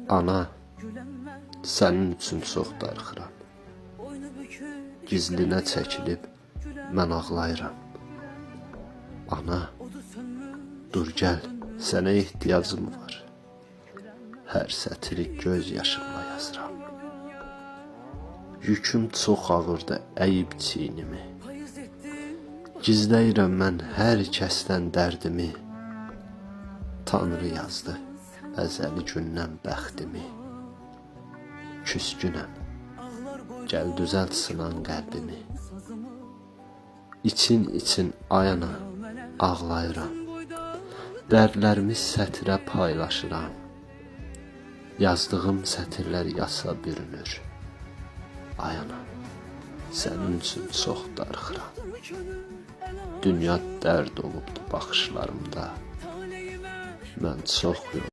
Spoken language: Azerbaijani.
Ana, sənin üçün çox darıxıram. Gizlinə çəkilib mən ağlayıram. Ana, dur gəl, sənə ehtiyacım var. Hər sətri göz yaşımla yazıram. Yüküm çox ağırdı, əyib çiynimi. Gizləyirəm mən hər kəsdən dərdimi. Tanrı yazdı əzəli gündən bəxtimi. Küskünəm, gəl düzəlt sınan qəlbimi. İçin ayana ağlayıram. Dərdlərimi sətrə paylaşıram. Yazdığım sətirlər yasa bürünür. Ayana, sənin üçün çox darıxıram. Dünya dərd olubdu baxışlarımda. Mən çox